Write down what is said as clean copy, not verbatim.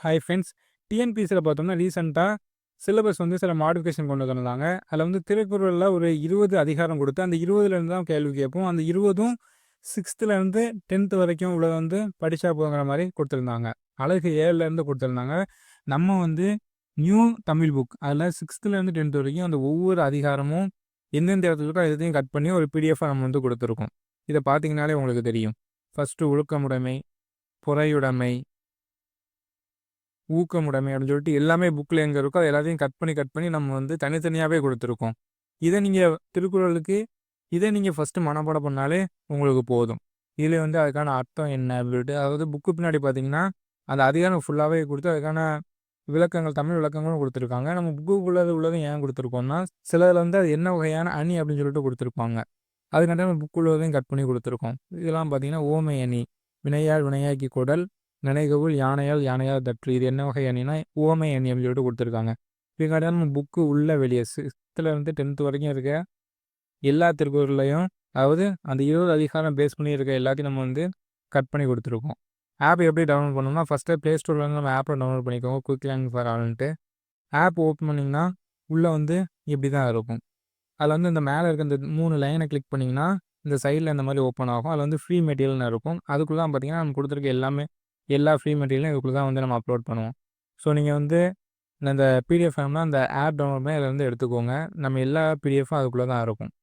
Hi friends. டிஎன்பிஎஸ்சியில் பார்த்தோம்னா ரீசெண்டாக syllabus வந்து சில மாடிஃபிகேஷன் கொண்டு வந்திருந்தாங்க. அதில் வந்து திருக்குறளில் ஒரு 20 அதிகாரம் கொடுத்து அந்த 20லேருந்து தான் கேள்வி கேட்போம். அந்த 20ம் 6th to 10th வரைக்கும் உள்ள வந்து படித்தா போங்கிற மாதிரி கொடுத்துருந்தாங்க. அழகு 7லேருந்து கொடுத்துருந்தாங்க. நம்ம வந்து நியூ தமிழ் புக் அதில் 6th to 10th வரைக்கும் அந்த ஒவ்வொரு அதிகாரமும் எந்தெந்த இடத்துல இருக்கோ எதையும் கட் பண்ணி ஒரு பிடிஎஃபாக நம்ம வந்து கொடுத்துருக்கோம். இதை பார்த்தீங்கனாலே உங்களுக்கு தெரியும். ஃபஸ்ட்டு ஒழுக்கமுடைமை, பொறையுடைமை, ஊக்கமுடைமை அப்படின்னு சொல்லிட்டு எல்லாமே புக்கில் எங்கே இருக்கோ அது எல்லாத்தையும் கட் பண்ணி நம்ம வந்து தனித்தனியாகவே கொடுத்துருக்கோம். இதை நீங்கள் திருக்குறளுக்கு ஃபஸ்ட்டு மனப்பாடம் பண்ணாலே உங்களுக்கு போதும். இதில் வந்து அதுக்கான அர்த்தம் என்ன அப்படின்ட்டு, அதாவது புக்கு பின்னாடி பார்த்தீங்கன்னா அந்த அதிகாரம் ஃபுல்லாகவே கொடுத்து அதுக்கான விளக்கங்கள், தமிழ் விளக்கங்களும் கொடுத்துருக்காங்க. நம்ம புக்குக்குள்ளதும் ஏன் கொடுத்துருக்கோம்னா, சிலதில் வந்து அது என்ன வகையான அணி அப்படின்னு சொல்லிட்டு கொடுத்துருப்பாங்க. அதுக்காண்டி நம்ம புக்குள்ளதையும் கட் பண்ணி கொடுத்துருக்கோம். இதெல்லாம் பார்த்தீங்கன்னா ஓமை அணி, வினையால் வினையாக்கி கொடல், நினைகவுள் யானையால் யானையால் தற்று. இது என்ன வகை அணினா ஓமை அணி அப்படின்னு சொல்லிட்டு கொடுத்துருக்காங்க. இதுக்காக நம்ம புக்கு உள்ள வெளியே 6th to 10th வரைக்கும் இருக்க எல்லா திருக்குறளையும், அதாவது அந்த 20 அதிகாரம் பேஸ் பண்ணி இருக்க எல்லாத்தையும் நம்ம வந்து கட் பண்ணி கொடுத்துருக்கோம். ஆப் எப்படி டவுன்லோட் பண்ணணும்னா, ஃபஸ்ட்டு ப்ளே ஸ்டோர்லேருந்து நம்ம ஆப்பை டவுன்லோட் பண்ணிக்கோங்க. குயிக் லேர்னிங் ஃபார் ஆல்ன்ட்டு ஆப் ஓப்பன் பண்ணிங்கன்னா உள்ளே வந்து இப்படி தான் இருக்கும். அதில் வந்து இந்த மேலே இருக்க இந்த 3 லைனை கிளிக் பண்ணிங்கன்னா இந்த சைடில் இந்த மாதிரி ஓப்பன் ஆகும். அதில் வந்து ஃப்ரீ மெட்டீரியல்னு இருக்கும். அதுக்குள்ளே தான் பார்த்தீங்கன்னா நம்ம கொடுத்துருக்க எல்லா ஃப்ரீ மெட்டீரியலும் இதுக்குள்ளே தான் வந்து நம்ம அப்லோட் பண்ணுவோம். ஸோ நீங்கள் வந்து இந்த பிடிஎஃப் வேணும்னா அந்த ஆப் டவுன்லோட் பண்ணி அதில் வந்து எடுத்துக்கோங்க. நம்ம எல்லா பிடிஎஃப்பும் அதுக்குள்ளே தான் இருக்கும்.